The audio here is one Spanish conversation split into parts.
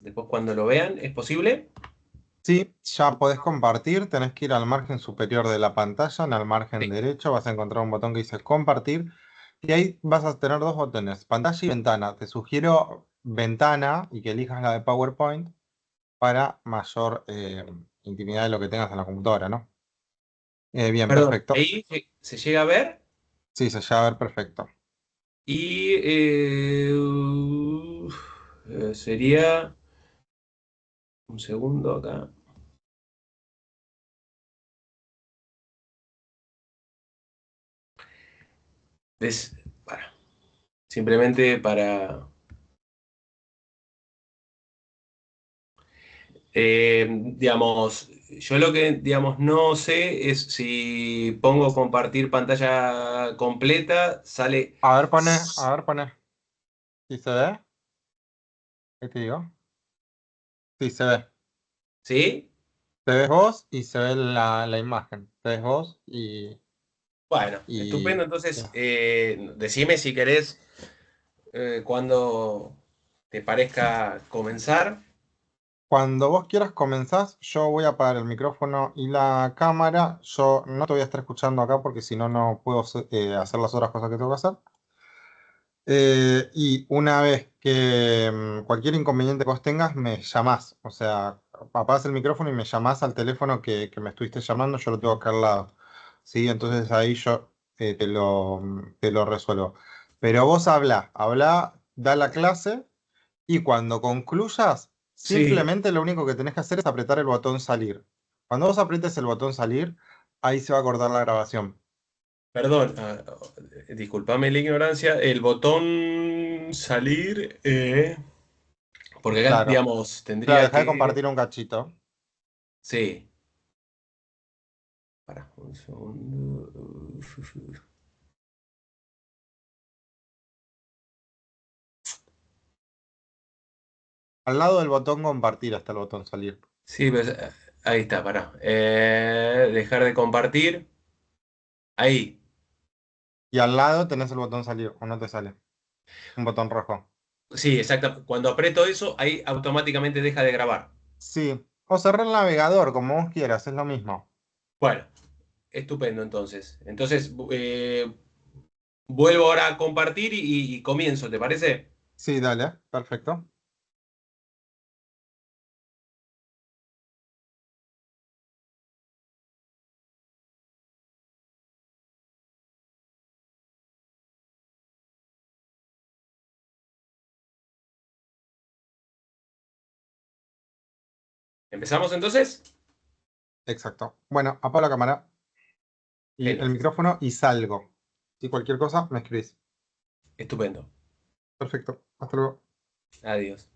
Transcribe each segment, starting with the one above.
después cuando lo vean, ¿es posible? Sí, ya podés compartir, tenés que ir al margen superior de la pantalla, en el margen Sí. derecho vas a encontrar un botón que dice compartir y ahí vas a tener dos botones, pantalla y ventana. Te sugiero ventana y que elijas la de PowerPoint para mayor intimidad de lo que tengas en la computadora, ¿no? Bien, Perdón, perfecto. ahí se llega a ver Sí, se llega a ver perfecto. y sería un segundo acá. Bueno, simplemente para, digamos, yo lo que, digamos, no sé es si pongo compartir pantalla completa, sale, A ver, pone. ¿Sí se ve? ¿Qué te digo? Sí, se ve. ¿sí? Te ves vos y se ve la imagen. Te ves vos Bueno, estupendo. y Entonces, decime si querés cuando te parezca comenzar. cuando vos quieras comenzás, yo voy a apagar el micrófono y la cámara. Yo no te voy a estar escuchando acá porque si no, no puedo hacer las otras cosas que tengo que hacer. Y una vez que cualquier inconveniente que vos tengas, me llamás. O sea, apagás el micrófono y me llamás al teléfono que me estuviste llamando, yo lo tengo acá al lado. ¿Sí? Entonces ahí yo te lo resuelvo. Pero vos habla, da la clase. Y cuando concluyas, Sí, simplemente lo único que tenés que hacer es apretar el botón salir. Cuando vos aprietes el botón salir, ahí se va a cortar la grabación. perdón, discúlpame la ignorancia. El botón salir, porque acá, Claro, digamos, claro, tendría deja de que... compartir un cachito. Sí, para un segundo. Al lado del botón compartir está el botón salir. Sí, pues, ahí está, pará. Dejar de compartir. Ahí. Y al lado tenés el botón salir, o no te sale. Un botón rojo. Sí, exacto. Cuando aprieto eso, ahí automáticamente deja de grabar. Sí. O cerrar el navegador, como vos quieras, es lo mismo. Bueno, estupendo entonces. Entonces, vuelvo ahora a compartir y comienzo, ¿te parece? Sí, dale, perfecto. ¿Empezamos entonces? Exacto. Bueno, apago la cámara y el Genial. micrófono y salgo. Si cualquier cosa, me escribís. Estupendo. Perfecto. Hasta luego. Adiós.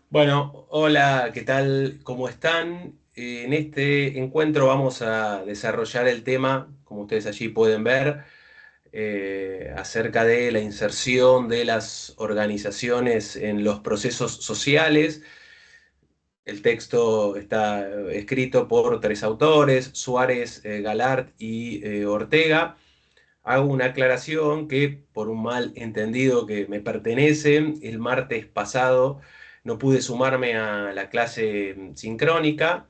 Bueno, hola, ¿qué tal? ¿Cómo están? En este encuentro vamos a desarrollar el tema, como ustedes allí pueden ver, acerca de la inserción de las organizaciones en los procesos sociales. El texto está escrito por tres autores, Suárez, Galart y Ortega. Hago una aclaración que, por un mal entendido que me pertenece, el martes pasado no pude sumarme a la clase sincrónica.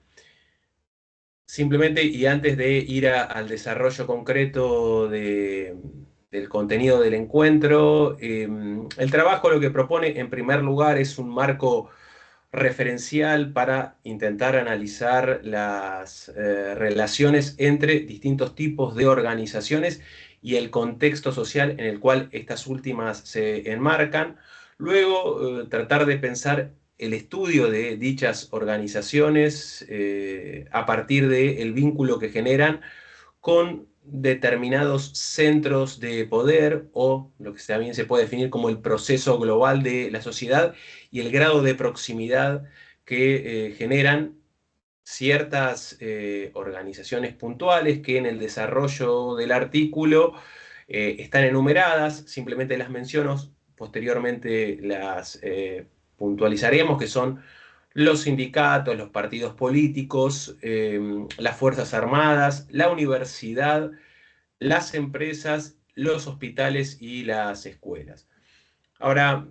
Simplemente, y antes de ir al desarrollo concreto del contenido del encuentro, el trabajo lo que propone en primer lugar es un marco referencial para intentar analizar las relaciones entre distintos tipos de organizaciones y el contexto social en el cual estas últimas se enmarcan. Luego, tratar de pensar el estudio de dichas organizaciones a partir del vínculo que generan con determinados centros de poder o lo que también se puede definir como el proceso global de la sociedad y el grado de proximidad que generan ciertas organizaciones puntuales que en el desarrollo del artículo están enumeradas, simplemente las menciono, posteriormente las puntualizaremos, que son los sindicatos, los partidos políticos, las Fuerzas Armadas, la universidad, las empresas, los hospitales y las escuelas. Ahora,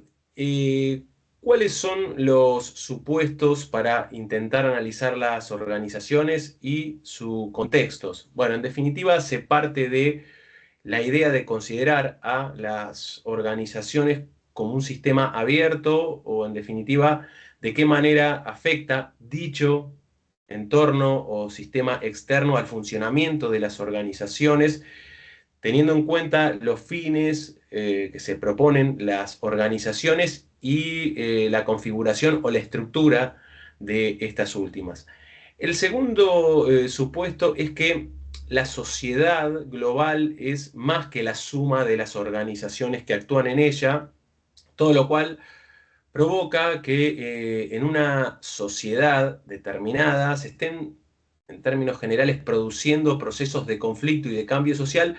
¿Cuáles son los supuestos para intentar analizar las organizaciones y sus contextos? Bueno, en definitiva, se parte de la idea de considerar a las organizaciones como un sistema abierto o, en definitiva, de qué manera afecta dicho entorno o sistema externo al funcionamiento de las organizaciones, teniendo en cuenta los fines que se proponen las organizaciones y la configuración o la estructura de estas últimas. El segundo supuesto es que la sociedad global es más que la suma de las organizaciones que actúan en ella, todo lo cual provoca que en una sociedad determinada se estén, en términos generales, produciendo procesos de conflicto y de cambio social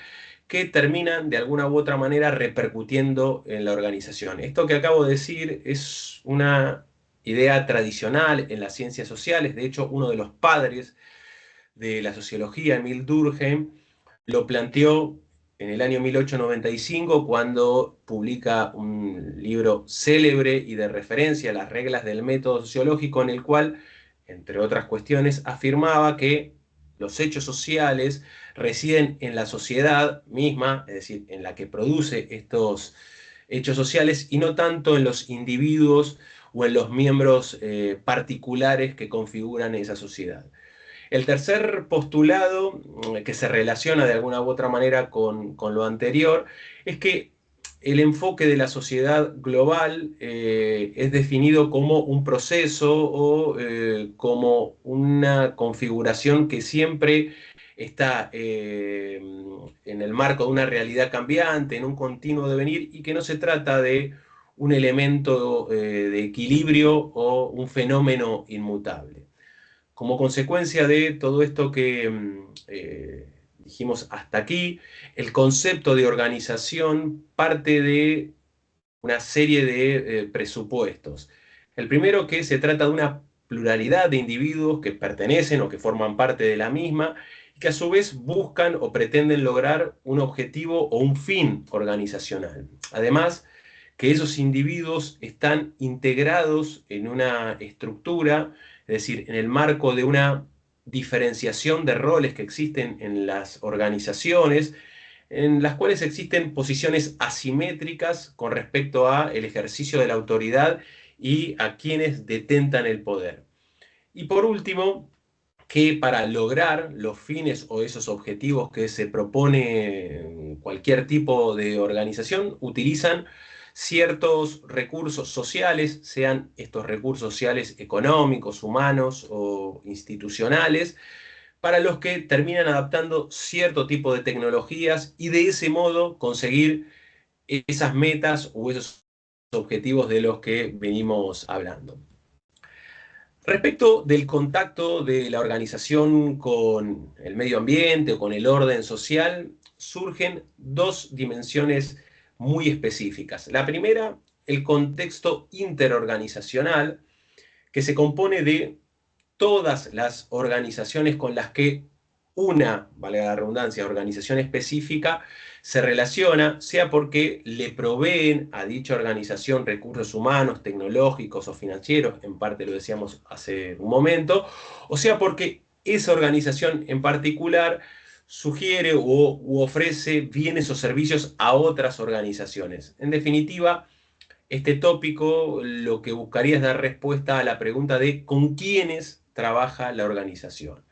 que terminan de alguna u otra manera repercutiendo en la organización. Esto que acabo de decir es una idea tradicional en las ciencias sociales. De hecho, uno de los padres de la sociología, Emil Durkheim, lo planteó en el año 1895 cuando publica un libro célebre y de referencia, Las reglas del método sociológico, en el cual, entre otras cuestiones, afirmaba que los hechos sociales residen en la sociedad misma, es decir, en la que produce estos hechos sociales, y no tanto en los individuos o en los miembros particulares que configuran esa sociedad. El tercer postulado, que se relaciona de alguna u otra manera con lo anterior, es que el enfoque de la sociedad global es definido como un proceso o como una configuración que siempre está en el marco de una realidad cambiante, en un continuo devenir, y que no se trata de un elemento de equilibrio o un fenómeno inmutable. Como consecuencia de todo esto que dijimos hasta aquí, el concepto de organización parte de una serie de presupuestos. El primero, que se trata de una pluralidad de individuos que pertenecen o que forman parte de la misma y que a su vez buscan o pretenden lograr un objetivo o un fin organizacional. Además, que esos individuos están integrados en una estructura, es decir, en el marco de una diferenciación de roles que existen en las organizaciones, en las cuales existen posiciones asimétricas con respecto a el ejercicio de la autoridad y a quienes detentan el poder. Y por último, que para lograr los fines o esos objetivos que se propone cualquier tipo de organización, utilizan ciertos recursos sociales, sean estos recursos sociales económicos, humanos o institucionales, para los que terminan adaptando cierto tipo de tecnologías y de ese modo conseguir esas metas o esos objetivos de los que venimos hablando. Respecto del contacto de la organización con el medio ambiente o con el orden social, surgen dos dimensiones muy específicas. La primera, el contexto interorganizacional, que se compone de todas las organizaciones con las que una, valga la redundancia, organización específica se relaciona, sea porque le proveen a dicha organización recursos humanos, tecnológicos o financieros, en parte lo decíamos hace un momento, o sea porque esa organización en particular sugiere u ofrece bienes o servicios a otras organizaciones. En definitiva, este tópico lo que buscaría es dar respuesta a la pregunta de con quiénes trabaja la organización.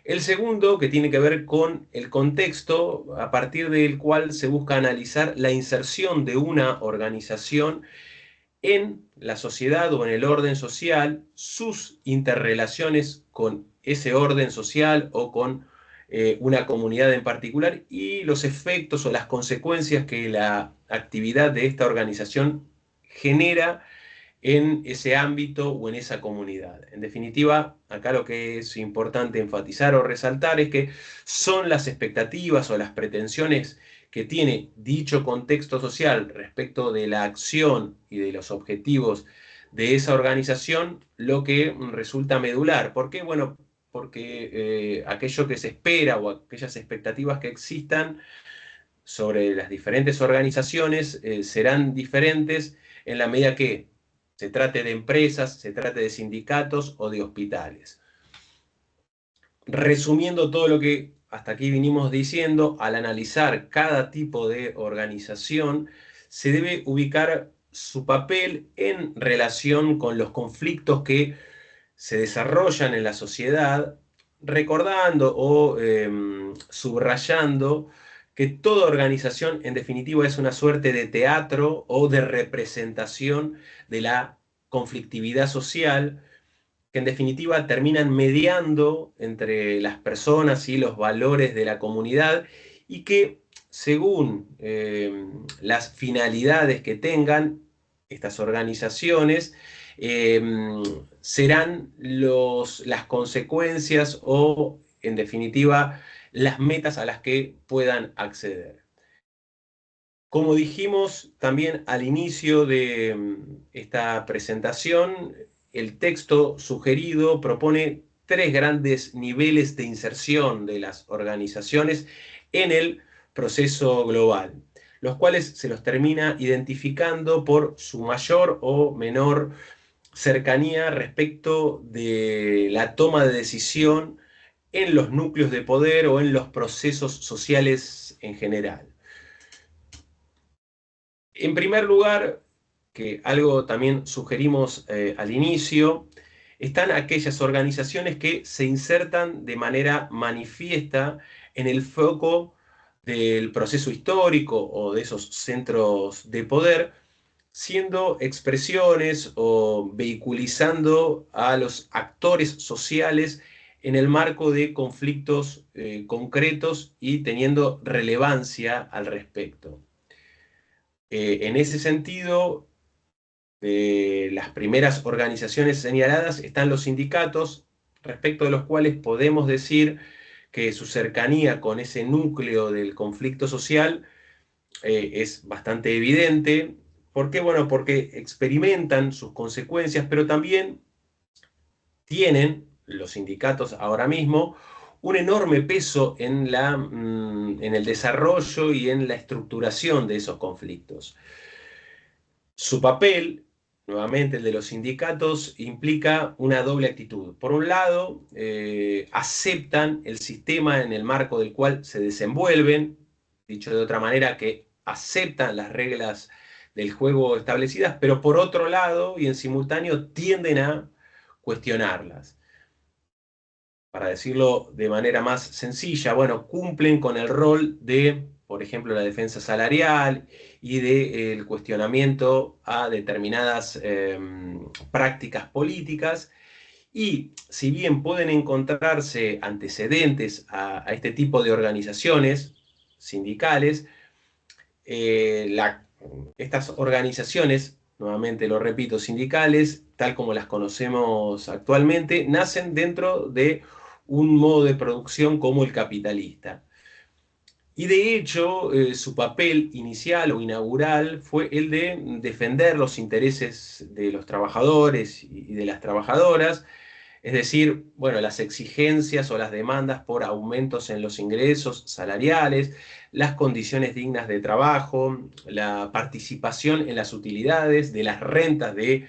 El segundo, que tiene que ver con el contexto a partir del cual se busca analizar la inserción de una organización en la sociedad o en el orden social, sus interrelaciones con ese orden social o con una comunidad en particular y los efectos o las consecuencias que la actividad de esta organización genera en ese ámbito o en esa comunidad. En definitiva, acá lo que es importante enfatizar o resaltar es que son las expectativas o las pretensiones que tiene dicho contexto social respecto de la acción y de los objetivos de esa organización lo que resulta medular. ¿Por qué? Bueno, porque aquello que se espera o aquellas expectativas que existan sobre las diferentes organizaciones serán diferentes en la medida que se trate de empresas, se trate de sindicatos o de hospitales. Resumiendo todo lo que hasta aquí vinimos diciendo, al analizar cada tipo de organización, se debe ubicar su papel en relación con los conflictos que se desarrollan en la sociedad, recordando o subrayando que toda organización en definitiva es una suerte de teatro o de representación de la conflictividad social, que en definitiva terminan mediando entre las personas y los valores de la comunidad, y que según las finalidades que tengan estas organizaciones, eh, serán las consecuencias o en definitiva las metas a las que puedan acceder. Como dijimos también al inicio de esta presentación, el texto sugerido propone tres grandes niveles de inserción de las organizaciones en el proceso global, los cuales se los termina identificando por su mayor o menor cercanía respecto de la toma de decisión en los núcleos de poder o en los procesos sociales en general. En primer lugar, que algo también sugerimos al inicio, están aquellas organizaciones que se insertan de manera manifiesta en el foco del proceso histórico o de esos centros de poder, siendo expresiones o vehiculizando a los actores sociales en el marco de conflictos concretos y teniendo relevancia al respecto. En ese sentido, las primeras organizaciones señaladas están los sindicatos, respecto de los cuales podemos decir que su cercanía con ese núcleo del conflicto social es bastante evidente. ¿Por qué? Bueno, porque experimentan sus consecuencias, pero también tienen los sindicatos ahora mismo un enorme peso en el desarrollo y en la estructuración de esos conflictos. Su papel, nuevamente el de los sindicatos, implica una doble actitud. Por un lado, aceptan el sistema en el marco del cual se desenvuelven, dicho de otra manera, que aceptan las reglas del juego establecidas, pero por otro lado y en simultáneo tienden a cuestionarlas. Para decirlo de manera más sencilla, bueno, cumplen con el rol de, por ejemplo, la defensa salarial y del cuestionamiento a determinadas prácticas políticas. Y si bien pueden encontrarse antecedentes a este tipo de organizaciones sindicales, estas organizaciones, nuevamente lo repito, sindicales, tal como las conocemos actualmente, nacen dentro de un modo de producción como el capitalista. Y de hecho, su papel inicial o inaugural fue el de defender los intereses de los trabajadores y de las trabajadoras, es decir, bueno, las exigencias o las demandas por aumentos en los ingresos salariales, las condiciones dignas de trabajo, la participación en las utilidades de las rentas de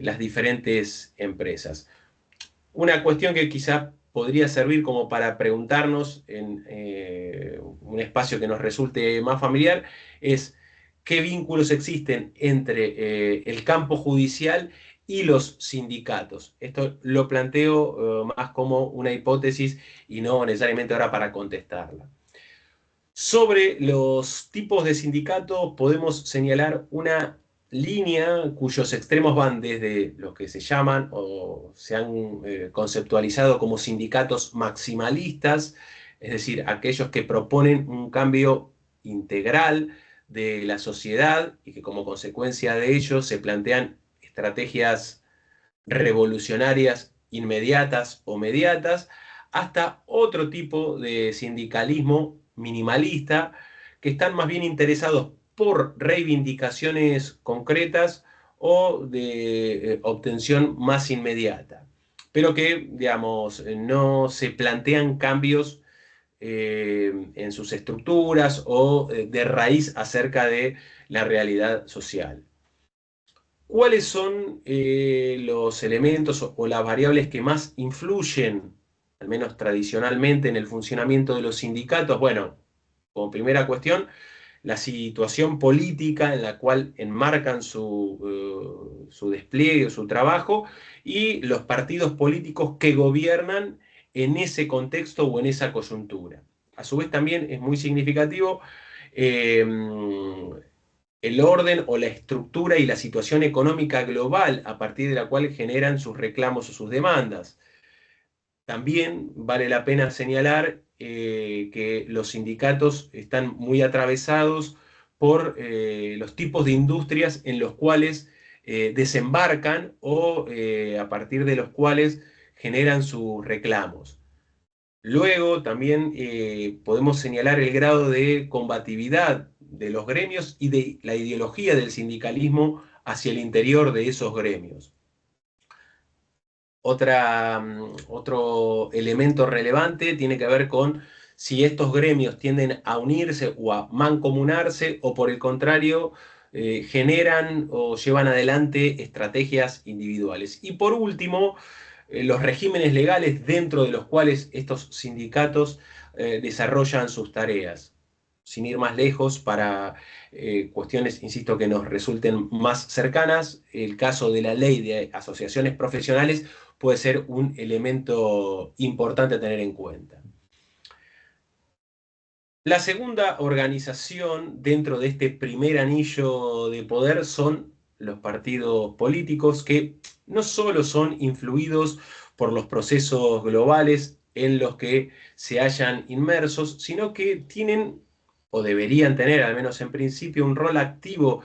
las diferentes empresas. Una cuestión que quizá podría servir como para preguntarnos en un espacio que nos resulte más familiar es qué vínculos existen entre el campo judicial y los sindicatos. Esto lo planteo más como una hipótesis y no necesariamente ahora para contestarla. Sobre los tipos de sindicatos podemos señalar una línea cuyos extremos van desde los que se llaman o se han conceptualizado como sindicatos maximalistas, es decir, aquellos que proponen un cambio integral de la sociedad y que como consecuencia de ello se plantean estrategias revolucionarias inmediatas o mediatas, hasta otro tipo de sindicalismo minimalista, que están más bien interesados por reivindicaciones concretas o de obtención más inmediata, pero que, digamos, no se plantean cambios en sus estructuras o de raíz acerca de la realidad social. ¿Cuáles son los elementos o las variables que más influyen, al menos tradicionalmente, en el funcionamiento de los sindicatos? Bueno, como primera cuestión, la situación política en la cual enmarcan su despliegue o su trabajo y los partidos políticos que gobiernan en ese contexto o en esa coyuntura. A su vez también es muy significativo eh, el orden o la estructura y la situación económica global a partir de la cual generan sus reclamos o sus demandas. También vale la pena señalar que los sindicatos están muy atravesados por los tipos de industrias en los cuales desembarcan o a partir de los cuales generan sus reclamos. Luego también podemos señalar el grado de combatividad de los gremios y de la ideología del sindicalismo hacia el interior de esos gremios. Otro elemento relevante tiene que ver con si estos gremios tienden a unirse o a mancomunarse o por el contrario generan o llevan adelante estrategias individuales. Y por último, los regímenes legales dentro de los cuales estos sindicatos desarrollan sus tareas. Sin ir más lejos, para cuestiones, insisto, que nos resulten más cercanas, el caso de la ley de asociaciones profesionales puede ser un elemento importante a tener en cuenta. La segunda organización dentro de este primer anillo de poder son los partidos políticos, que no solo son influidos por los procesos globales en los que se hallan inmersos, sino que tienen, o deberían tener, al menos en principio, un rol activo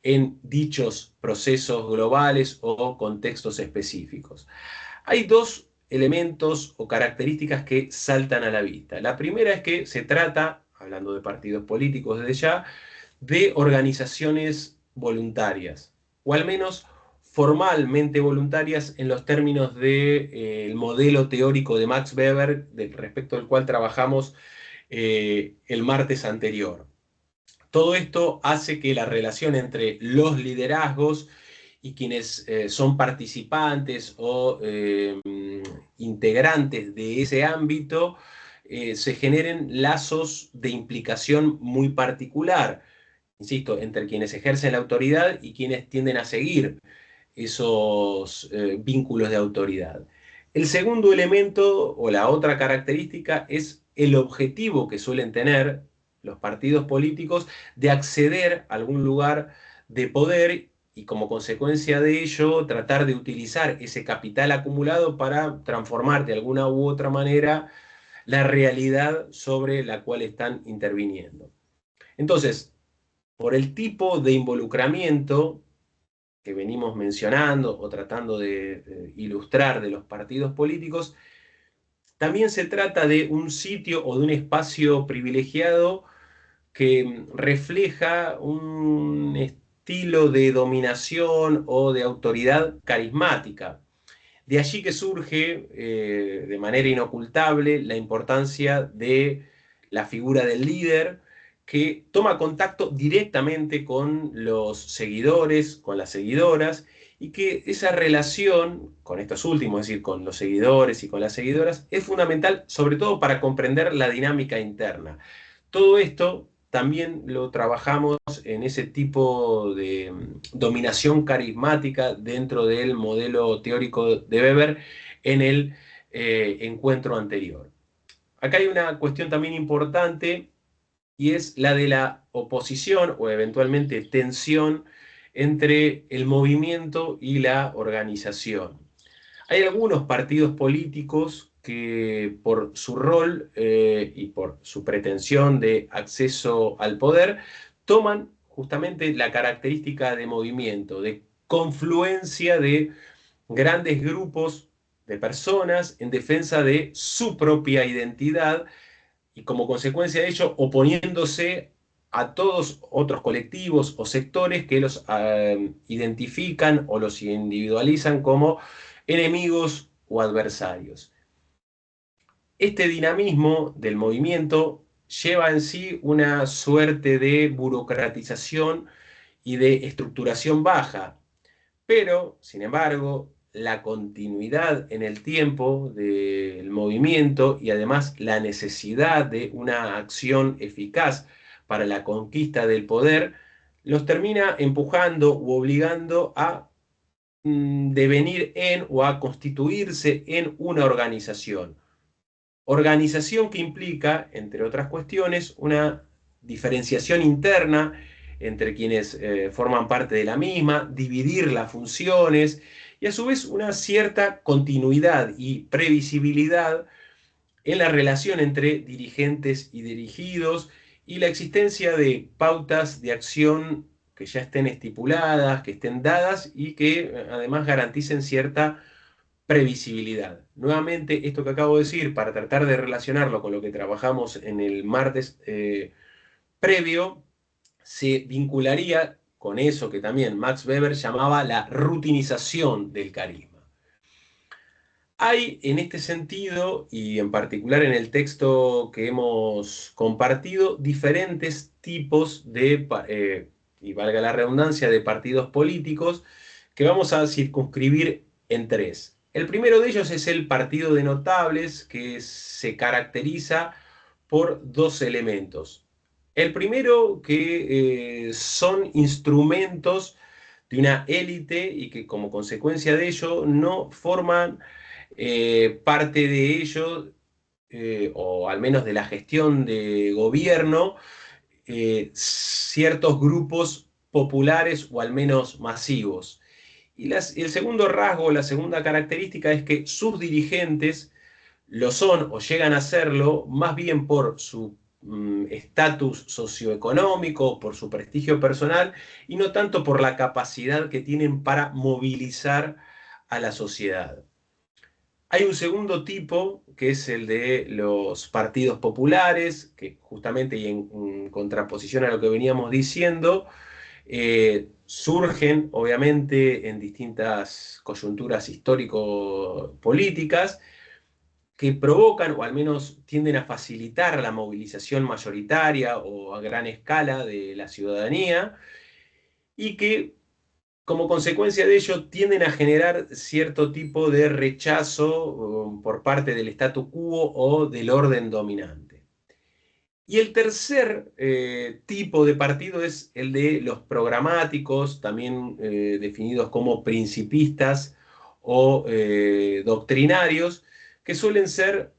en dichos procesos globales o contextos específicos. Hay dos elementos o características que saltan a la vista. La primera es que se trata, hablando de partidos políticos desde ya, de organizaciones voluntarias, o al menos formalmente voluntarias en los términos del modelo teórico de Max Weber, respecto al cual trabajamos el martes anterior. Todo esto hace que la relación entre los liderazgos y quienes son participantes o integrantes de ese ámbito se generen lazos de implicación muy particular, insisto, entre quienes ejercen la autoridad y quienes tienden a seguir esos vínculos de autoridad. El segundo elemento o la otra característica es el objetivo que suelen tener los partidos políticos de acceder a algún lugar de poder y como consecuencia de ello tratar de utilizar ese capital acumulado para transformar de alguna u otra manera la realidad sobre la cual están interviniendo. Entonces, por el tipo de involucramiento que venimos mencionando o tratando de ilustrar de los partidos políticos, también se trata de un sitio o de un espacio privilegiado que refleja un estilo de dominación o de autoridad carismática. De allí que surge de manera inocultable la importancia de la figura del líder que toma contacto directamente con los seguidores, con las seguidoras, y que esa relación con estos últimos, es decir, con los seguidores y con las seguidoras, es fundamental sobre todo para comprender la dinámica interna. Todo esto también lo trabajamos en ese tipo de dominación carismática dentro del modelo teórico de Weber en el encuentro anterior. Acá hay una cuestión también importante y es la de la oposición o eventualmente tensión entre el movimiento y la organización. Hay algunos partidos políticos que por su rol y por su pretensión de acceso al poder toman justamente la característica de movimiento, de confluencia de grandes grupos de personas en defensa de su propia identidad y como consecuencia de ello oponiéndose a todos otros colectivos o sectores que los identifican o los individualizan como enemigos o adversarios. Este dinamismo del movimiento lleva en sí una suerte de burocratización y de estructuración baja, Pero, sin embargo, la continuidad en el tiempo del movimiento y además la necesidad de una acción eficaz para la conquista del poder, los termina empujando u obligando a devenir en o a constituirse en una organización. Organización que implica, entre otras cuestiones, una diferenciación interna entre quienes forman parte de la misma, dividir las funciones y a su vez una cierta continuidad y previsibilidad en la relación entre dirigentes y dirigidos y la existencia de pautas de acción que ya estén estipuladas, que estén dadas y que además garanticen cierta previsibilidad. Nuevamente, esto que acabo de decir, para tratar de relacionarlo con lo que trabajamos en el martes previo, se vincularía con eso que también Max Weber llamaba la rutinización del carisma. Hay en este sentido, y en particular en el texto que hemos compartido, diferentes tipos de, y valga la redundancia, de partidos políticos que vamos a circunscribir en tres. El primero de ellos es el Partido de Notables, que se caracteriza por dos elementos. El primero, que son instrumentos de una élite y que como consecuencia de ello no forman parte de ello, o al menos de la gestión de gobierno, ciertos grupos populares o al menos masivos. Y el segundo rasgo, la segunda característica es que sus dirigentes lo son o llegan a serlo más bien por su estatus socioeconómico, por su prestigio personal y no tanto por la capacidad que tienen para movilizar a la sociedad. Hay un segundo tipo, que es el de los partidos populares, que justamente y en contraposición a lo que veníamos diciendo, surgen obviamente en distintas coyunturas histórico-políticas que provocan o al menos tienden a facilitar la movilización mayoritaria o a gran escala de la ciudadanía y que como consecuencia de ello tienden a generar cierto tipo de rechazo por parte del statu quo o del orden dominante. Y el tercer tipo de partido es el de los programáticos, también definidos como principistas o doctrinarios, que suelen ser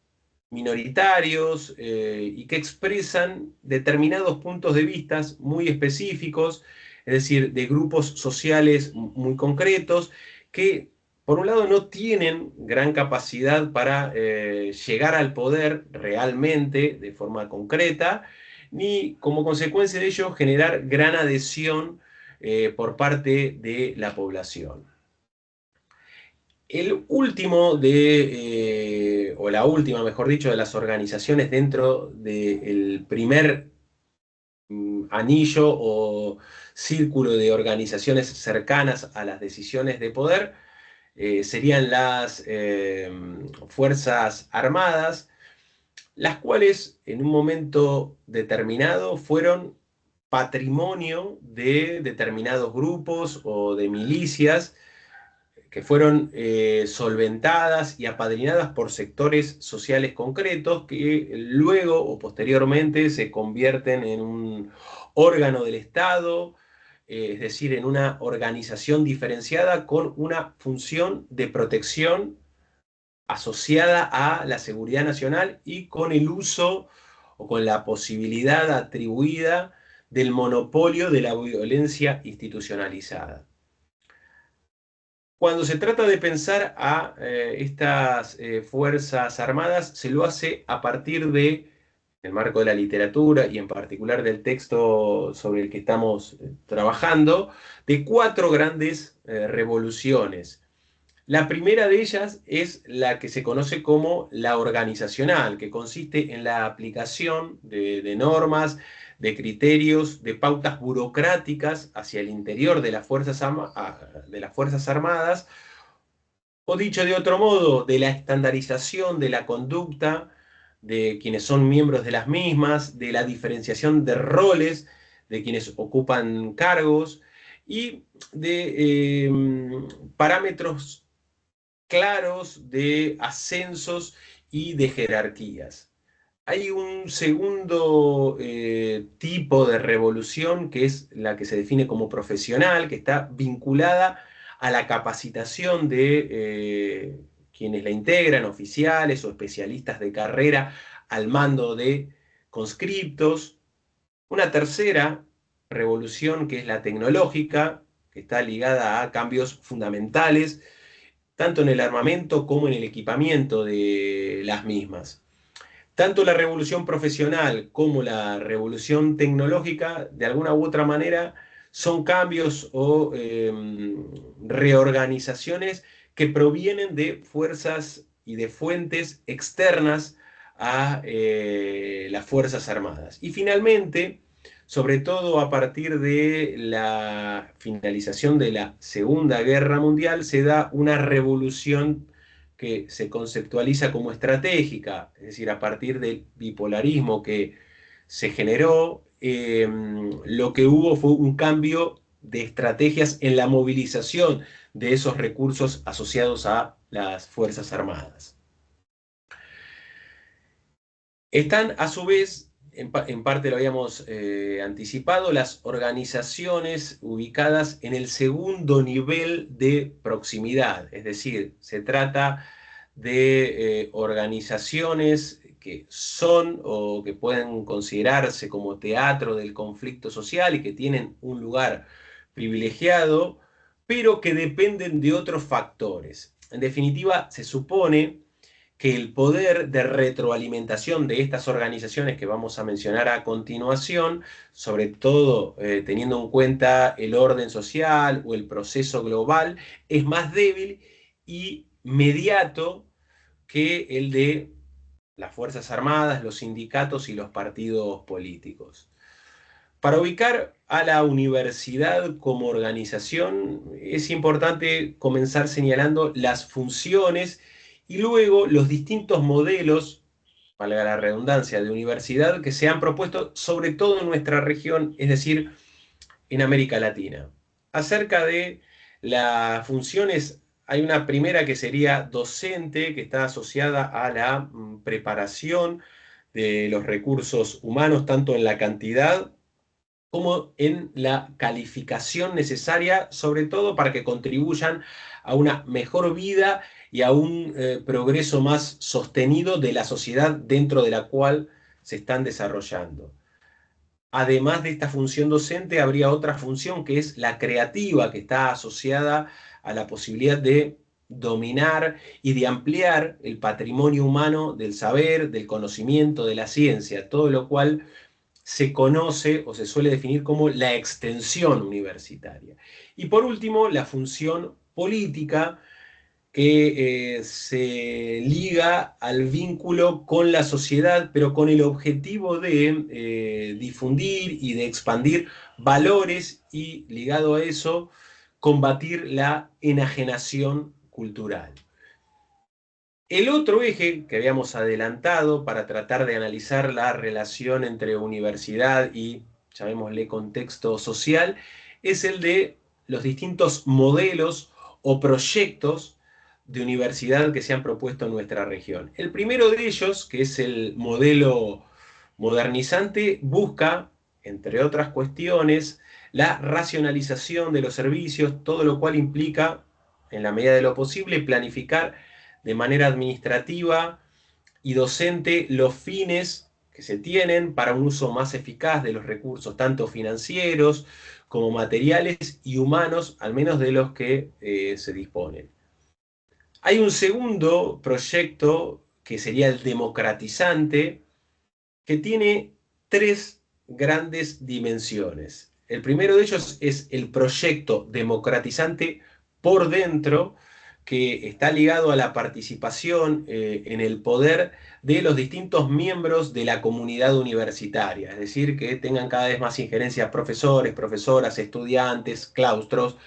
minoritarios y que expresan determinados puntos de vista muy específicos, es decir, de grupos sociales muy concretos, que por un lado no tienen gran capacidad para llegar al poder realmente de forma concreta, ni como consecuencia de ello generar gran adhesión por parte de la población. El último o la última, mejor dicho, de las organizaciones dentro del primer anillo o círculo de organizaciones cercanas a las decisiones de poder, serían las Fuerzas Armadas, las cuales en un momento determinado fueron patrimonio de determinados grupos o de milicias que fueron solventadas y apadrinadas por sectores sociales concretos que luego o posteriormente se convierten en un órgano del Estado, es decir, en una organización diferenciada con una función de protección asociada a la seguridad nacional y con el uso o con la posibilidad atribuida del monopolio de la violencia institucionalizada. Cuando se trata de pensar a estas Fuerzas Armadas, se lo hace a partir de el marco de la literatura y en particular del texto sobre el que estamos trabajando, de cuatro grandes revoluciones. La primera de ellas es la que se conoce como la organizacional, que consiste en la aplicación de normas, de criterios, de pautas burocráticas hacia el interior de de las Fuerzas Armadas, o dicho de otro modo, de la estandarización de la conducta de quienes son miembros de las mismas, de la diferenciación de roles de quienes ocupan cargos y de parámetros claros de ascensos y de jerarquías. Hay un segundo tipo de revolución que es la que se define como profesional, que está vinculada a la capacitación de quienes la integran, oficiales o especialistas de carrera al mando de conscriptos. Una tercera revolución que es la tecnológica, que está ligada a cambios fundamentales, tanto en el armamento como en el equipamiento de las mismas. Tanto la revolución profesional como la revolución tecnológica, de alguna u otra manera, son cambios o reorganizaciones que provienen de fuerzas y de fuentes externas a las Fuerzas Armadas. Y finalmente, sobre todo a partir de la finalización de la Segunda Guerra Mundial, se da una revolución que se conceptualiza como estratégica, es decir, a partir del bipolarismo que se generó, lo que hubo fue un cambio de estrategias en la movilización de esos recursos asociados a las Fuerzas Armadas. Están, a su vez, en parte lo habíamos anticipado, las organizaciones ubicadas en el segundo nivel de proximidad, es decir, se trata de organizaciones que son o que pueden considerarse como teatro del conflicto social y que tienen un lugar privilegiado, pero que dependen de otros factores. En definitiva, se supone que el poder de retroalimentación de estas organizaciones que vamos a mencionar a continuación, sobre todo teniendo en cuenta el orden social o el proceso global, es más débil y mediato que el de las Fuerzas Armadas, los sindicatos y los partidos políticos. Para ubicar a la universidad como organización es importante comenzar señalando las funciones y luego los distintos modelos, valga la redundancia, de universidad que se han propuesto sobre todo en nuestra región, es decir, en América Latina. Acerca de las funciones, hay una primera que sería docente, que está asociada a la preparación de los recursos humanos, tanto en la cantidad como en la calificación necesaria, sobre todo para que contribuyan a una mejor vida y a un progreso más sostenido de la sociedad dentro de la cual se están desarrollando. Además de esta función docente, habría otra función que es la creativa, que está asociada a la posibilidad de dominar y de ampliar el patrimonio humano del saber, del conocimiento, de la ciencia, todo lo cual se conoce o se suele definir como la extensión universitaria. Y por último, la función política que se liga al vínculo con la sociedad, pero con el objetivo de difundir y de expandir valores y, ligado a eso, combatir la enajenación cultural. El otro eje que habíamos adelantado para tratar de analizar la relación entre universidad y, llamémosle, contexto social, es el de los distintos modelos o proyectos de universidad que se han propuesto en nuestra región. El primero de ellos, que es el modelo modernizante, busca, entre otras cuestiones, la racionalización de los servicios, todo lo cual implica, en la medida de lo posible, planificar de manera administrativa y docente los fines que se tienen para un uso más eficaz de los recursos, tanto financieros como materiales y humanos, al menos de los que se disponen. Hay un segundo proyecto que sería el democratizante, que tiene tres grandes dimensiones. El primero de ellos es el proyecto democratizante por dentro, que está ligado a la participación en el poder de los distintos miembros de la comunidad universitaria, es decir, que tengan cada vez más injerencia profesores, profesoras, estudiantes, claustros,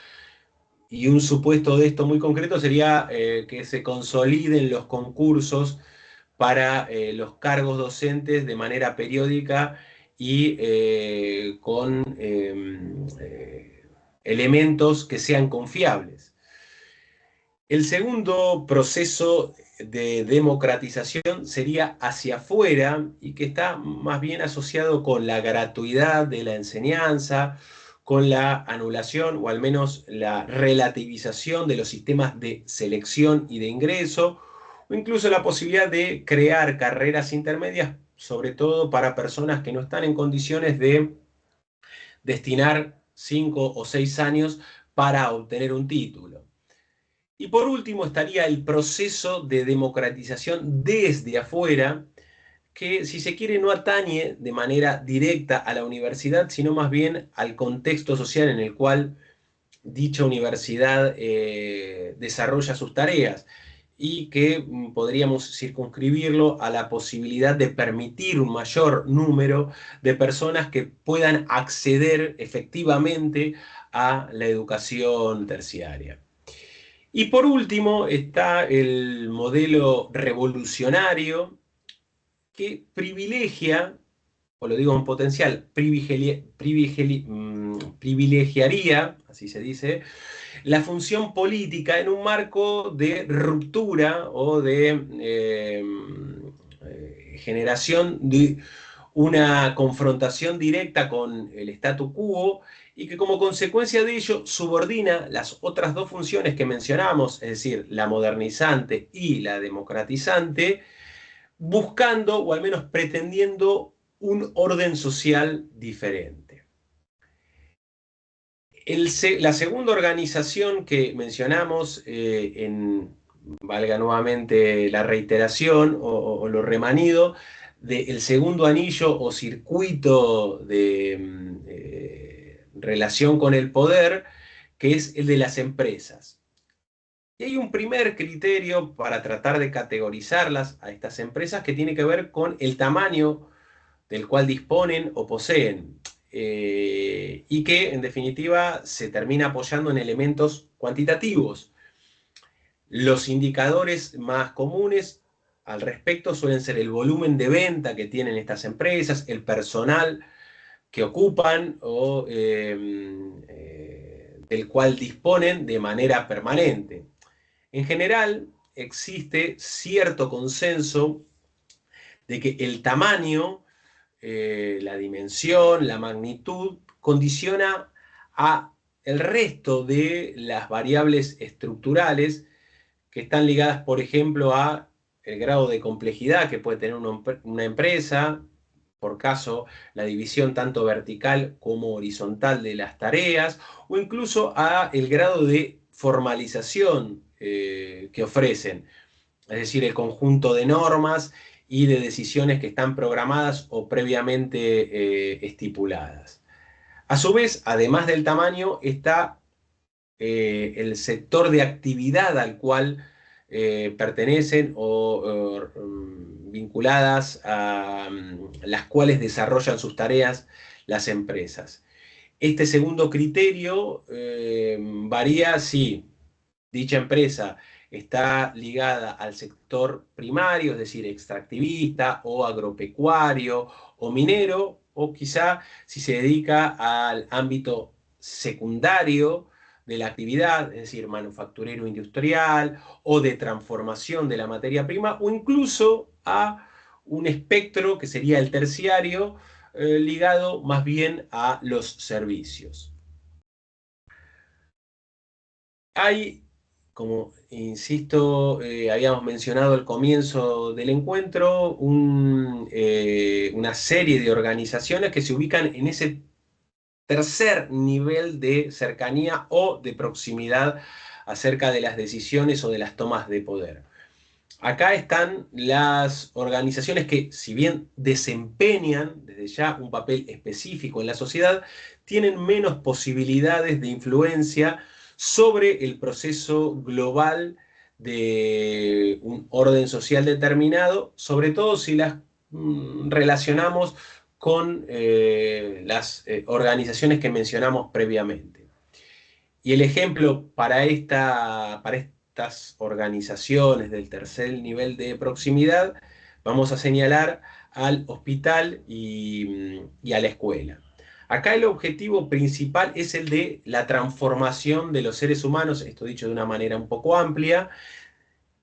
y un supuesto de esto muy concreto sería que se consoliden los concursos para los cargos docentes de manera periódica y con elementos que sean confiables. El segundo proceso de democratización sería hacia afuera y que está más bien asociado con la gratuidad de la enseñanza, con la anulación o al menos la relativización de los sistemas de selección y de ingreso, o incluso la posibilidad de crear carreras intermedias, sobre todo para personas que no están en condiciones de destinar 5 o 6 años para obtener un título. Y por último estaría el proceso de democratización desde afuera, que si se quiere no atañe de manera directa a la universidad, sino más bien al contexto social en el cual dicha universidad desarrolla sus tareas y que podríamos circunscribirlo a la posibilidad de permitir un mayor número de personas que puedan acceder efectivamente a la educación terciaria. Y por último está el modelo revolucionario que privilegia, o lo digo en potencial, privilegiaría, así se dice, la función política en un marco de ruptura o de generación de una confrontación directa con el statu quo y que como consecuencia de ello subordina las otras dos funciones que mencionamos, es decir, la modernizante y la democratizante, buscando o al menos pretendiendo un orden social diferente. La segunda organización que mencionamos, valga nuevamente la reiteración o lo remanido, del segundo anillo o circuito de relación con el poder, que es el de las empresas. Y hay un primer criterio para tratar de categorizarlas a estas empresas que tiene que ver con el tamaño del cual disponen o poseen, y que en definitiva se termina apoyando en elementos cuantitativos. Los indicadores más comunes al respecto suelen ser el volumen de venta que tienen estas empresas, el personal que ocupan o del cual disponen de manera permanente. En general, existe cierto consenso de que el tamaño, la dimensión, la magnitud, condiciona a el resto de las variables estructurales que están ligadas, por ejemplo, a el grado de complejidad que puede tener una empresa, por caso la división tanto vertical como horizontal de las tareas, o incluso a el grado de formalización que ofrecen, es decir, el conjunto de normas y de decisiones que están programadas o previamente estipuladas. A su vez, además del tamaño, está el sector de actividad al cual pertenecen o vinculadas a las cuales desarrollan sus tareas las empresas. Este segundo criterio varía si dicha empresa está ligada al sector primario, es decir, extractivista o agropecuario o minero, o quizá si se dedica al ámbito secundario de la actividad, es decir, manufacturero industrial o de transformación de la materia prima, o incluso a un espectro que sería el terciario, ligado más bien a los servicios. Hay, como insisto, habíamos mencionado al comienzo del encuentro, una serie de organizaciones que se ubican en ese tercer nivel de cercanía o de proximidad acerca de las decisiones o de las tomas de poder. Acá están las organizaciones que, si bien desempeñan desde ya un papel específico en la sociedad, tienen menos posibilidades de influencia sobre el proceso global de un orden social determinado, sobre todo si las relacionamos con las organizaciones que mencionamos previamente. Y el ejemplo para estas organizaciones del tercer nivel de proximidad, vamos a señalar al hospital y a la escuela. Acá el objetivo principal es el de la transformación de los seres humanos, esto dicho de una manera un poco amplia,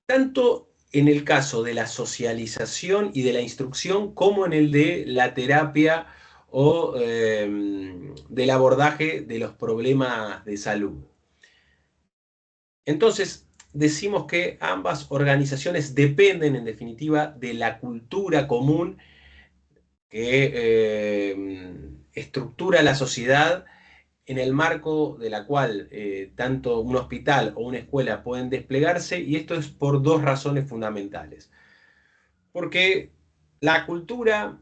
tanto en el caso de la socialización y de la instrucción como en el de la terapia o del abordaje de los problemas de salud. Entonces, decimos que ambas organizaciones dependen, en definitiva, de la cultura común que estructura la sociedad, en el marco de la cual tanto un hospital o una escuela pueden desplegarse, y esto es por dos razones fundamentales. Porque la cultura,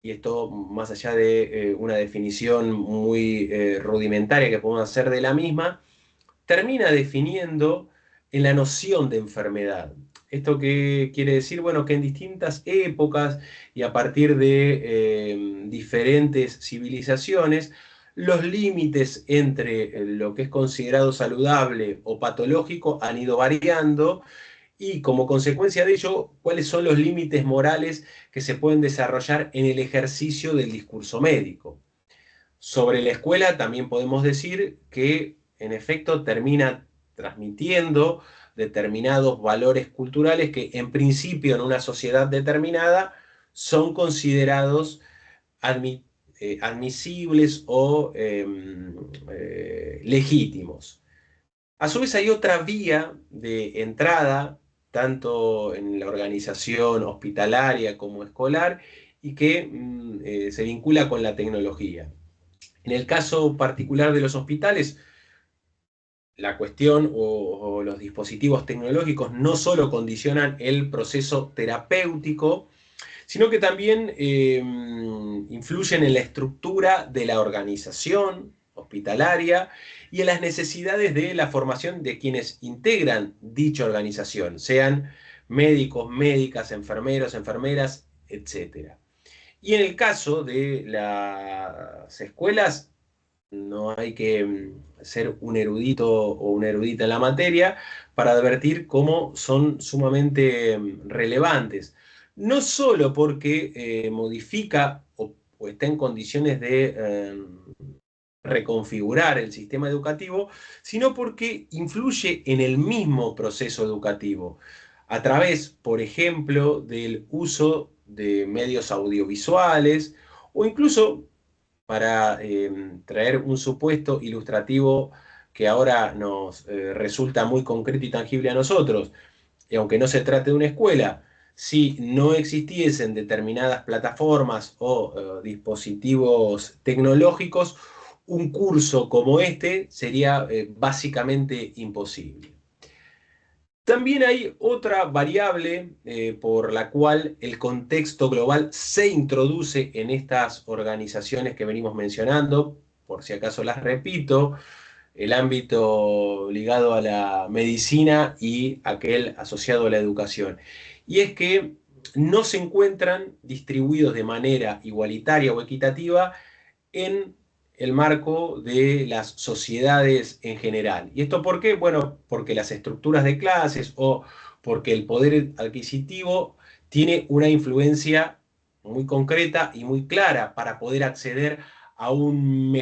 y esto más allá de una definición muy rudimentaria que podemos hacer de la misma, termina definiendo en la noción de enfermedad. ¿Esto qué quiere decir? Bueno, que en distintas épocas y a partir de diferentes civilizaciones, los límites entre lo que es considerado saludable o patológico han ido variando, y como consecuencia de ello, cuáles son los límites morales que se pueden desarrollar en el ejercicio del discurso médico. Sobre la escuela también podemos decir que en efecto termina transmitiendo determinados valores culturales que en principio en una sociedad determinada son considerados admisibles o legítimos. A su vez hay otra vía de entrada, tanto en la organización hospitalaria como escolar, y que se vincula con la tecnología. En el caso particular de los hospitales, la cuestión o los dispositivos tecnológicos no solo condicionan el proceso terapéutico, sino que también influyen en la estructura de la organización hospitalaria y en las necesidades de la formación de quienes integran dicha organización, sean médicos, médicas, enfermeros, enfermeras, etc. Y en el caso de las escuelas, no hay que ser un erudito o una erudita en la materia para advertir cómo son sumamente relevantes. No solo porque modifica o está en condiciones de reconfigurar el sistema educativo, sino porque influye en el mismo proceso educativo, a través, por ejemplo, del uso de medios audiovisuales o incluso para traer un supuesto ilustrativo que ahora nos resulta muy concreto y tangible a nosotros, y aunque no se trate de una escuela, si no existiesen determinadas plataformas o dispositivos tecnológicos, un curso como este sería básicamente imposible. También hay otra variable por la cual el contexto global se introduce en estas organizaciones que venimos mencionando, por si acaso las repito, el ámbito ligado a la medicina y aquel asociado a la educación. Y es que no se encuentran distribuidos de manera igualitaria o equitativa en el marco de las sociedades en general. ¿Y esto por qué? Bueno, porque las estructuras de clases o porque el poder adquisitivo tiene una influencia muy concreta y muy clara para poder acceder a una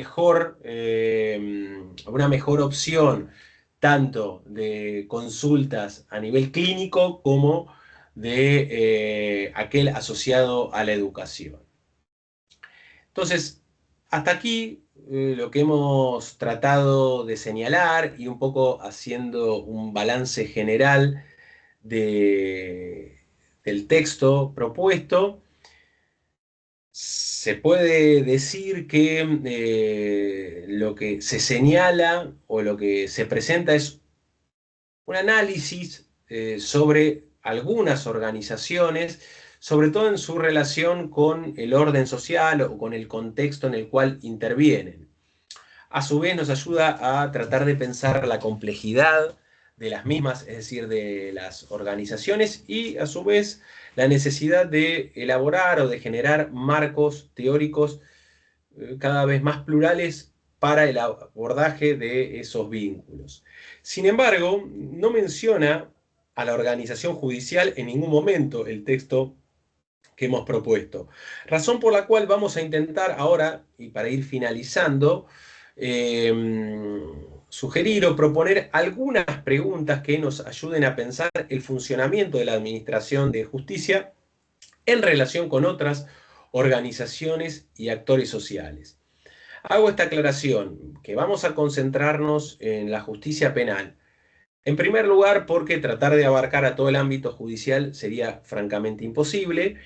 mejor opción, tanto de consultas a nivel clínico como de aquel asociado a la educación. Entonces, hasta aquí lo que hemos tratado de señalar y un poco haciendo un balance general de, del texto propuesto, se puede decir que lo que se señala o lo que se presenta es un análisis sobre algunas organizaciones, sobre todo en su relación con el orden social o con el contexto en el cual intervienen. A su vez nos ayuda a tratar de pensar la complejidad de las mismas, es decir, de las organizaciones, y a su vez la necesidad de elaborar o de generar marcos teóricos cada vez más plurales para el abordaje de esos vínculos. Sin embargo, no menciona a la organización judicial en ningún momento el texto que hemos propuesto. Razón por la cual vamos a intentar ahora, y para ir finalizando, sugerir o proponer algunas preguntas que nos ayuden a pensar el funcionamiento de la Administración de Justicia en relación con otras organizaciones y actores sociales. Hago esta aclaración, que vamos a concentrarnos en la justicia penal. En primer lugar, porque tratar de abarcar a todo el ámbito judicial sería francamente imposible,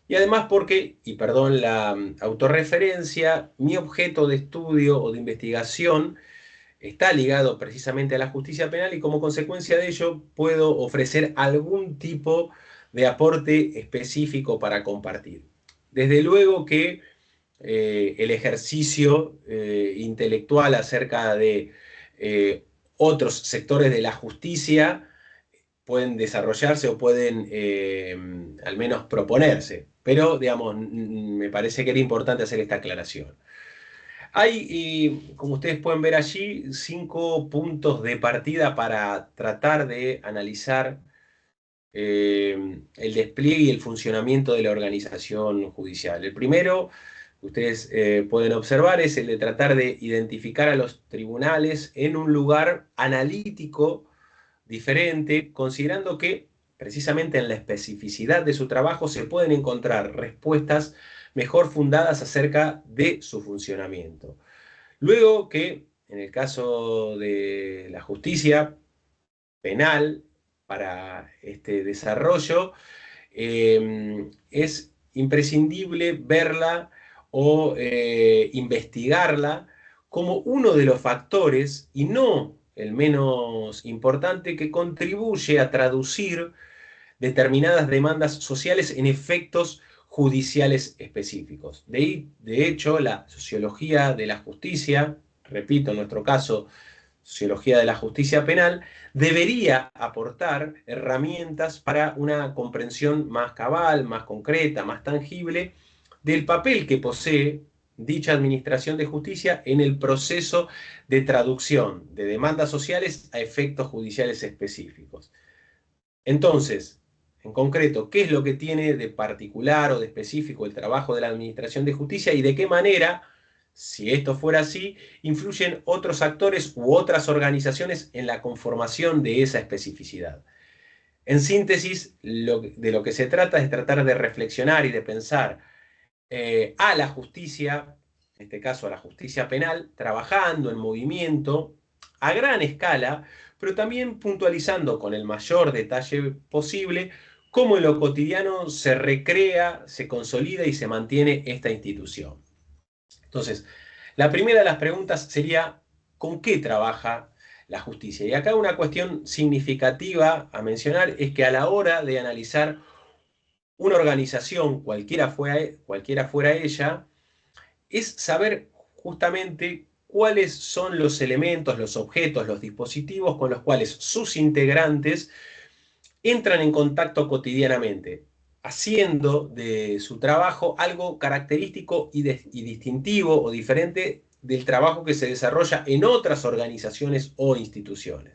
y además porque, y perdón la autorreferencia, mi objeto de estudio o de investigación está ligado precisamente a la justicia penal y como consecuencia de ello puedo ofrecer algún tipo de aporte específico para compartir. Desde luego que el ejercicio intelectual acerca de otros sectores de la justicia pueden desarrollarse o pueden al menos proponerse. Pero, digamos, me parece que era importante hacer esta aclaración. Hay, como ustedes pueden ver allí, 5 puntos de partida para tratar de analizar el despliegue y el funcionamiento de la organización judicial. El primero, ustedes pueden observar, es el de tratar de identificar a los tribunales en un lugar analítico diferente, considerando que precisamente en la especificidad de su trabajo se pueden encontrar respuestas mejor fundadas acerca de su funcionamiento. Luego que, en el caso de la justicia penal, para este desarrollo, es imprescindible verla o investigarla como uno de los factores, y no el menos importante, que contribuye a traducir determinadas demandas sociales en efectos judiciales específicos. De hecho, la sociología de la justicia, repito, en nuestro caso, sociología de la justicia penal, debería aportar herramientas para una comprensión más cabal, más concreta, más tangible del papel que posee dicha administración de justicia en el proceso de traducción de demandas sociales a efectos judiciales específicos. Entonces, en concreto, ¿qué es lo que tiene de particular o de específico el trabajo de la administración de justicia y de qué manera, si esto fuera así, influyen otros actores u otras organizaciones en la conformación de esa especificidad? En síntesis, de lo que se trata es tratar de reflexionar y de pensar a la justicia, en este caso a la justicia penal, trabajando en movimiento a gran escala, pero también puntualizando con el mayor detalle posible cómo en lo cotidiano se recrea, se consolida y se mantiene esta institución. Entonces, la primera de las preguntas sería, ¿con qué trabaja la justicia? Y acá una cuestión significativa a mencionar es que a la hora de analizar una organización, cualquiera fuera ella, es saber justamente cuáles son los elementos, los objetos, los dispositivos con los cuales sus integrantes entran en contacto cotidianamente, haciendo de su trabajo algo característico y distintivo o diferente del trabajo que se desarrolla en otras organizaciones o instituciones.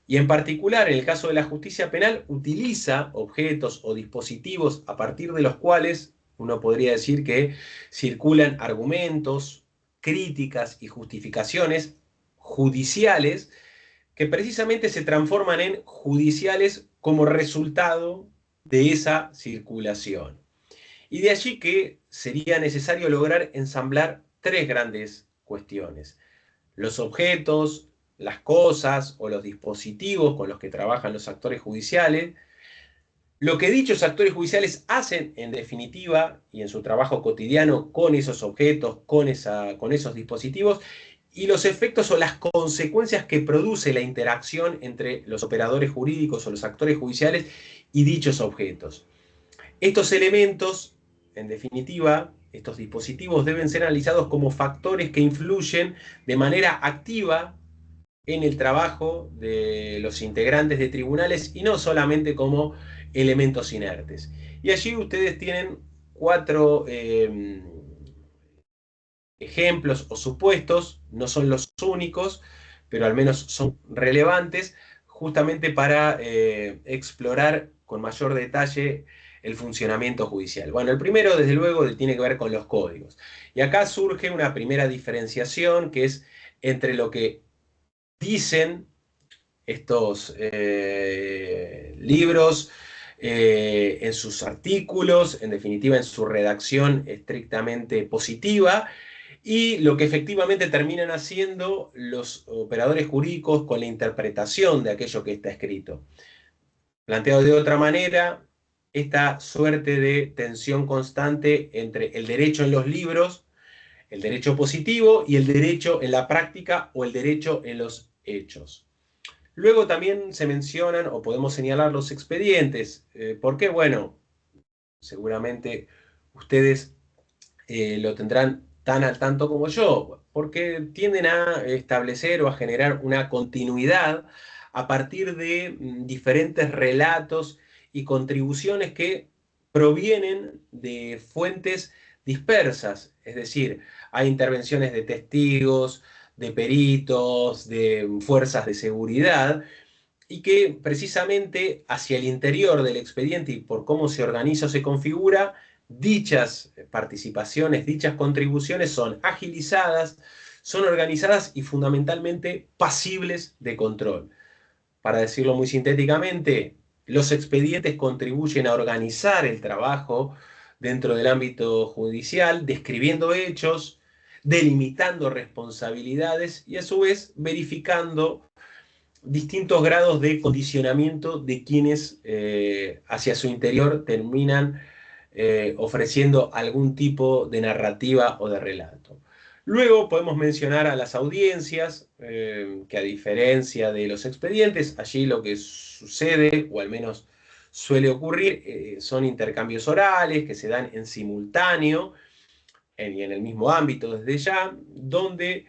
Y en particular, en el caso de la justicia penal, utiliza objetos o dispositivos a partir de los cuales uno podría decir que circulan argumentos, críticas y justificaciones judiciales que precisamente se transforman en judiciales como resultado de esa circulación. Y de allí que sería necesario lograr ensamblar 3 grandes cuestiones: los objetos, las cosas o los dispositivos con los que trabajan los actores judiciales, lo que dichos actores judiciales hacen en definitiva y en su trabajo cotidiano con esos objetos, con esos dispositivos, y los efectos o las consecuencias que produce la interacción entre los operadores jurídicos o los actores judiciales y dichos objetos. Estos elementos, en definitiva, estos dispositivos deben ser analizados como factores que influyen de manera activa en el trabajo de los integrantes de tribunales y no solamente como elementos inertes. Y allí ustedes tienen 4 ejemplos o supuestos, no son los únicos, pero al menos son relevantes, justamente para explorar con mayor detalle el funcionamiento judicial. Bueno, el primero, desde luego, tiene que ver con los códigos. Y acá surge una primera diferenciación que es entre lo que dicen estos libros en sus artículos, en definitiva en su redacción estrictamente positiva, y lo que efectivamente terminan haciendo los operadores jurídicos con la interpretación de aquello que está escrito. Planteado de otra manera, esta suerte de tensión constante entre el derecho en los libros, el derecho positivo, y el derecho en la práctica o el derecho en los hechos. Luego también se mencionan o podemos señalar los expedientes. ¿Por qué? Bueno, seguramente ustedes lo tendrán tan al tanto como yo, porque tienden a establecer o a generar una continuidad a partir de diferentes relatos y contribuciones que provienen de fuentes dispersas, es decir, hay intervenciones de testigos, de peritos, de fuerzas de seguridad, y que precisamente hacia el interior del expediente y por cómo se organiza o se configura, dichas participaciones, dichas contribuciones son agilizadas, son organizadas y fundamentalmente pasibles de control. Para decirlo muy sintéticamente, los expedientes contribuyen a organizar el trabajo dentro del ámbito judicial, describiendo hechos, delimitando responsabilidades y a su vez verificando distintos grados de condicionamiento de quienes hacia su interior terminan ofreciendo algún tipo de narrativa o de relato. Luego podemos mencionar a las audiencias, que a diferencia de los expedientes, allí lo que sucede, o al menos suele ocurrir, son intercambios orales que se dan en simultáneo y en el mismo ámbito desde ya, donde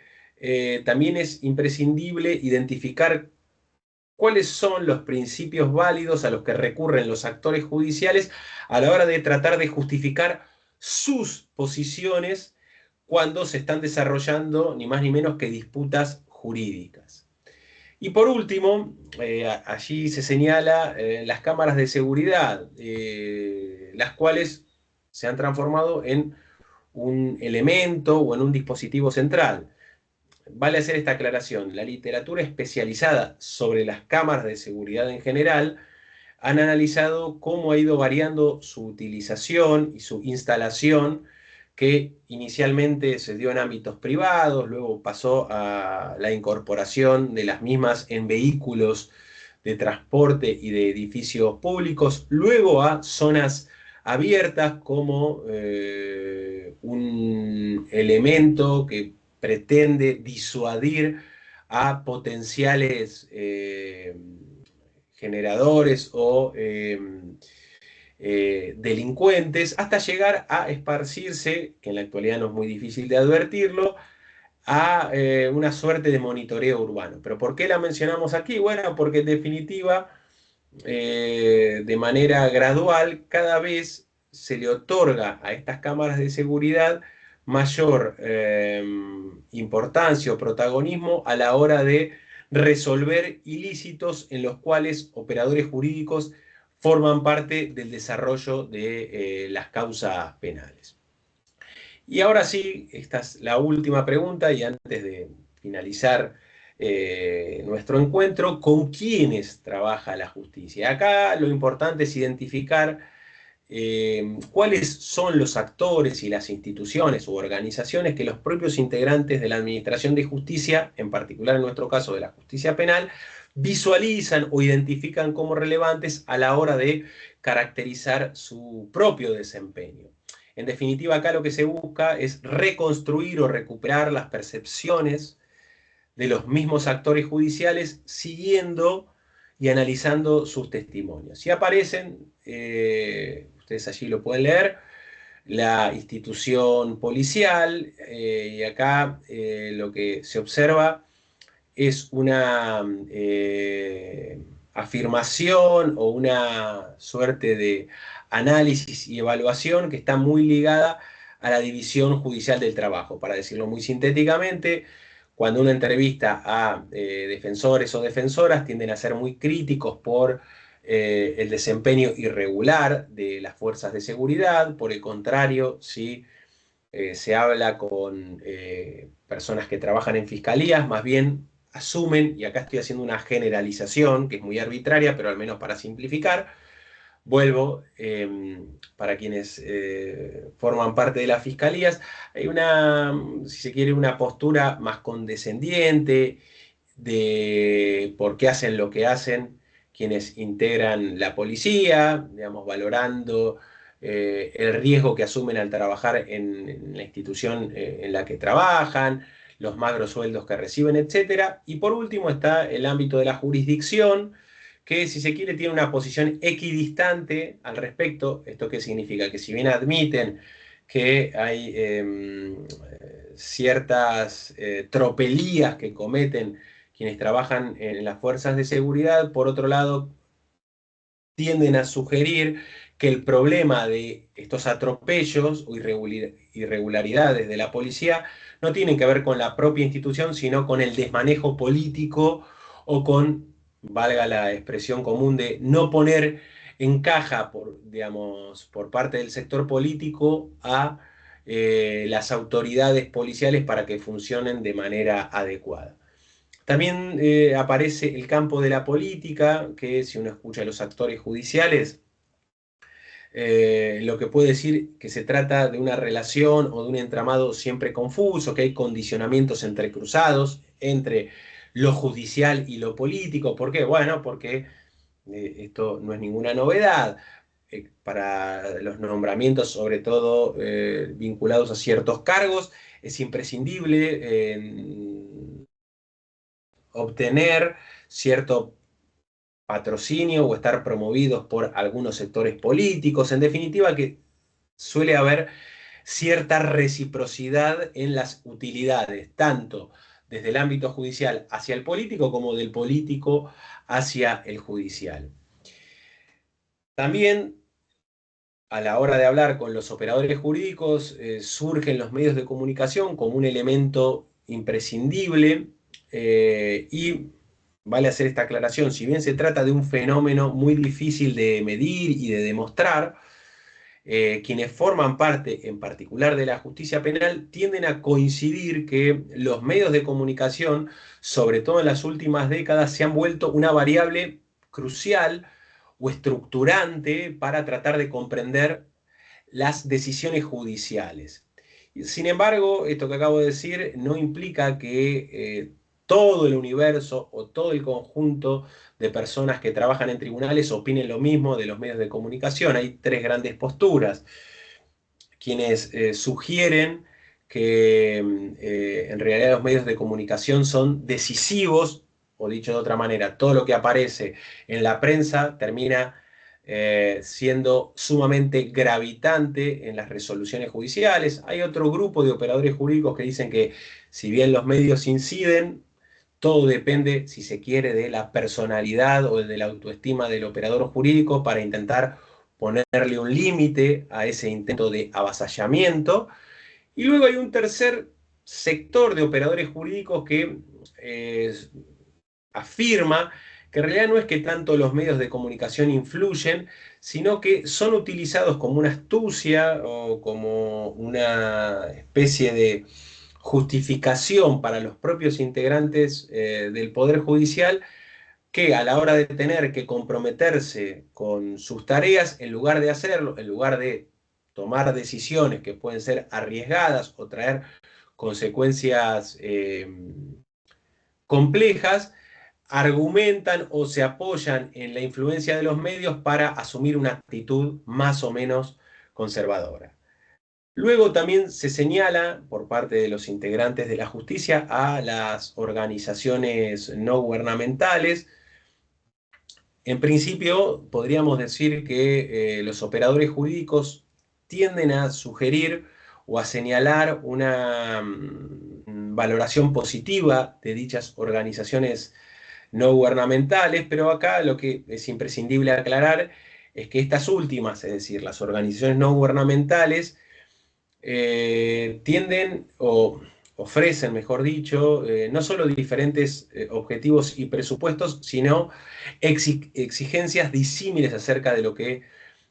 también es imprescindible identificar cuáles son los principios válidos a los que recurren los actores judiciales a la hora de tratar de justificar sus posiciones cuando se están desarrollando ni más ni menos que disputas jurídicas. Y por último, allí se señala las cámaras de seguridad, las cuales se han transformado en un elemento o en un dispositivo central. Vale hacer esta aclaración, la literatura especializada sobre las cámaras de seguridad en general han analizado cómo ha ido variando su utilización y su instalación, que inicialmente se dio en ámbitos privados, luego pasó a la incorporación de las mismas en vehículos de transporte y de edificios públicos, luego a zonas abiertas como un elemento que pretende disuadir a potenciales generadores o delincuentes, hasta llegar a esparcirse, que en la actualidad no es muy difícil de advertirlo, a una suerte de monitoreo urbano. ¿Pero por qué la mencionamos aquí? Bueno, porque en definitiva, de manera gradual, cada vez se le otorga a estas cámaras de seguridad mayor importancia o protagonismo a la hora de resolver ilícitos en los cuales operadores jurídicos forman parte del desarrollo de las causas penales. Y ahora sí, esta es la última pregunta y antes de finalizar nuestro encuentro, ¿con quiénes trabaja la justicia? Acá lo importante es identificar cuáles son los actores y las instituciones u organizaciones que los propios integrantes de la Administración de Justicia, en particular en nuestro caso de la justicia penal, visualizan o identifican como relevantes a la hora de caracterizar su propio desempeño. En definitiva, acá lo que se busca es reconstruir o recuperar las percepciones de los mismos actores judiciales siguiendo y analizando sus testimonios. Y aparecen, ustedes allí lo pueden leer, la institución policial, y acá lo que se observa es una afirmación o una suerte de análisis y evaluación que está muy ligada a la división judicial del trabajo. Para decirlo muy sintéticamente, cuando uno entrevista a defensores o defensoras, tienden a ser muy críticos por el desempeño irregular de las fuerzas de seguridad. Por el contrario, si se habla con personas que trabajan en fiscalías, más bien asumen, y acá estoy haciendo una generalización que es muy arbitraria, pero al menos para simplificar, vuelvo, para quienes forman parte de las fiscalías, hay una, si se quiere, una postura más condescendiente de por qué hacen lo que hacen quienes integran la policía, digamos, valorando el riesgo que asumen al trabajar en la institución en la que trabajan, los magros sueldos que reciben, etc. Y por último está el ámbito de la jurisdicción, que si se quiere tiene una posición equidistante al respecto. ¿Esto qué significa? Que si bien admiten que hay ciertas tropelías que cometen quienes trabajan en las fuerzas de seguridad, por otro lado, tienden a sugerir que el problema de estos atropellos o irregularidades de la policía no tienen que ver con la propia institución, sino con el desmanejo político o con, valga la expresión común, de no poner en caja, digamos, por parte del sector político a las autoridades policiales para que funcionen de manera adecuada. También aparece el campo de la política, que si uno escucha a los actores judiciales, lo que puede decir que se trata de una relación o de un entramado siempre confuso, que hay condicionamientos entrecruzados entre lo judicial y lo político. ¿Por qué? Bueno, porque esto no es ninguna novedad. Para los nombramientos, sobre todo vinculados a ciertos cargos, es imprescindible obtener cierto patrocinio o estar promovidos por algunos sectores políticos. En definitiva, que suele haber cierta reciprocidad en las utilidades, tanto desde el ámbito judicial hacia el político como del político hacia el judicial. También a la hora de hablar con los operadores jurídicos, surgen los medios de comunicación como un elemento imprescindible, y vale hacer esta aclaración: si bien se trata de un fenómeno muy difícil de medir y de demostrar, quienes forman parte en particular de la justicia penal tienden a coincidir que los medios de comunicación, sobre todo en las últimas décadas, se han vuelto una variable crucial o estructurante para tratar de comprender las decisiones judiciales. Sin embargo, esto que acabo de decir no implica que todo el universo o todo el conjunto de personas que trabajan en tribunales opinen lo mismo de los medios de comunicación. Hay tres grandes posturas: quienes sugieren que en realidad los medios de comunicación son decisivos, o dicho de otra manera, todo lo que aparece en la prensa termina siendo sumamente gravitante en las resoluciones judiciales. Hay otro grupo de operadores jurídicos que dicen que si bien los medios inciden, todo depende, si se quiere, de la personalidad o de la autoestima del operador jurídico para intentar ponerle un límite a ese intento de avasallamiento. Y luego hay un tercer sector de operadores jurídicos que afirma que en realidad no es que tanto los medios de comunicación influyen, sino que son utilizados como una astucia o como una especie de justificación para los propios integrantes del Poder Judicial, que a la hora de tener que comprometerse con sus tareas, en lugar de hacerlo, en lugar de tomar decisiones que pueden ser arriesgadas o traer consecuencias complejas, argumentan o se apoyan en la influencia de los medios para asumir una actitud más o menos conservadora. Luego también se señala por parte de los integrantes de la justicia a las organizaciones no gubernamentales. En principio, podríamos decir que los operadores jurídicos tienden a sugerir o a señalar una valoración positiva de dichas organizaciones no gubernamentales, pero acá lo que es imprescindible aclarar es que estas últimas, es decir, las organizaciones no gubernamentales, tienden o ofrecen, mejor dicho, no solo diferentes objetivos y presupuestos, sino exigencias disímiles acerca de lo que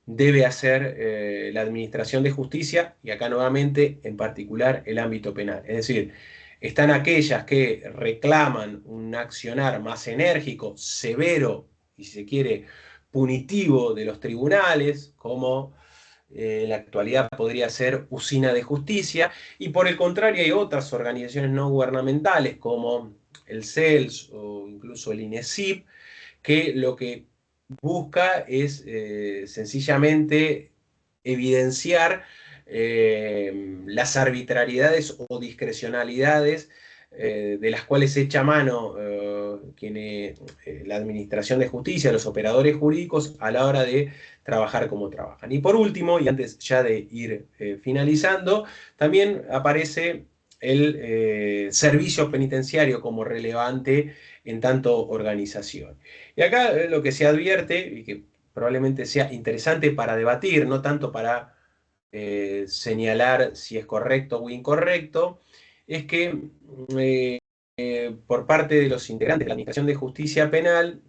debe hacer la Administración de Justicia, y acá nuevamente, en particular, el ámbito penal. Es decir, están aquellas que reclaman un accionar más enérgico, severo y, si se quiere, punitivo de los tribunales, como en la actualidad podría ser Usina de Justicia, y por el contrario hay otras organizaciones no gubernamentales como el CELS o incluso el INESIP, que lo que busca es sencillamente evidenciar las arbitrariedades o discrecionalidades de las cuales echa mano la Administración de Justicia, los operadores jurídicos, a la hora de trabajar como trabajan. Y por último, y antes ya de ir finalizando, también aparece el servicio penitenciario como relevante en tanto organización. Y acá lo que se advierte, y que probablemente sea interesante para debatir, no tanto para señalar si es correcto o incorrecto, es que por parte de los integrantes de la Administración de Justicia Penal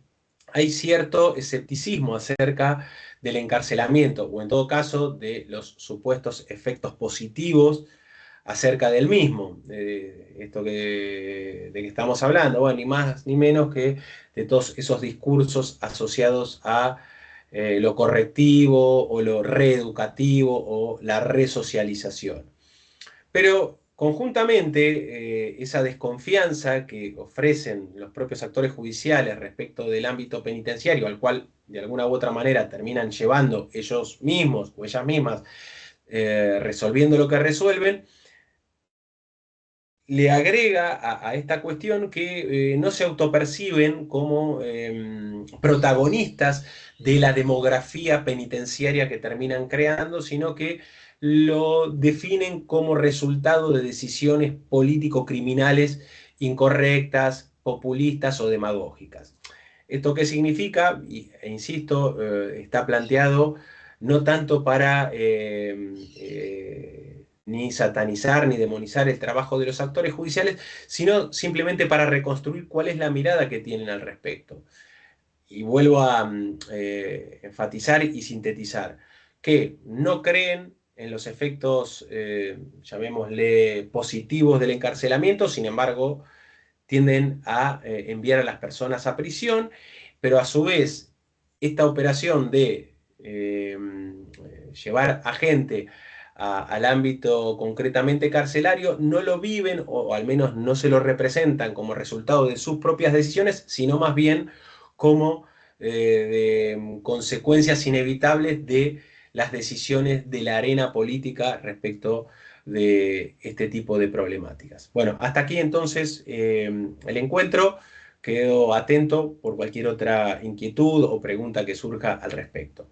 hay cierto escepticismo acerca del encarcelamiento, o en todo caso de los supuestos efectos positivos acerca del mismo, de que estamos hablando, bueno, ni más ni menos que de todos esos discursos asociados a lo correctivo o lo reeducativo o la resocialización. Pero conjuntamente, esa desconfianza que ofrecen los propios actores judiciales respecto del ámbito penitenciario, al cual de alguna u otra manera terminan llevando ellos mismos o ellas mismas, resolviendo lo que resuelven, le agrega a esta cuestión que no se autoperciben como protagonistas de la demografía penitenciaria que terminan creando, sino que lo definen como resultado de decisiones político-criminales incorrectas, populistas o demagógicas. ¿Esto qué significa? Insisto, está planteado no tanto para ni satanizar ni demonizar el trabajo de los actores judiciales, sino simplemente para reconstruir cuál es la mirada que tienen al respecto. Y vuelvo a enfatizar y sintetizar que no creen en los efectos, llamémosle, positivos del encarcelamiento, sin embargo, tienden a enviar a las personas a prisión, pero a su vez, esta operación de llevar a gente al ámbito concretamente carcelario, no lo viven, o al menos no se lo representan como resultado de sus propias decisiones, sino más bien como de consecuencias inevitables de las decisiones de la arena política respecto de este tipo de problemáticas. Bueno, hasta aquí entonces el encuentro. Quedo atento por cualquier otra inquietud o pregunta que surja al respecto.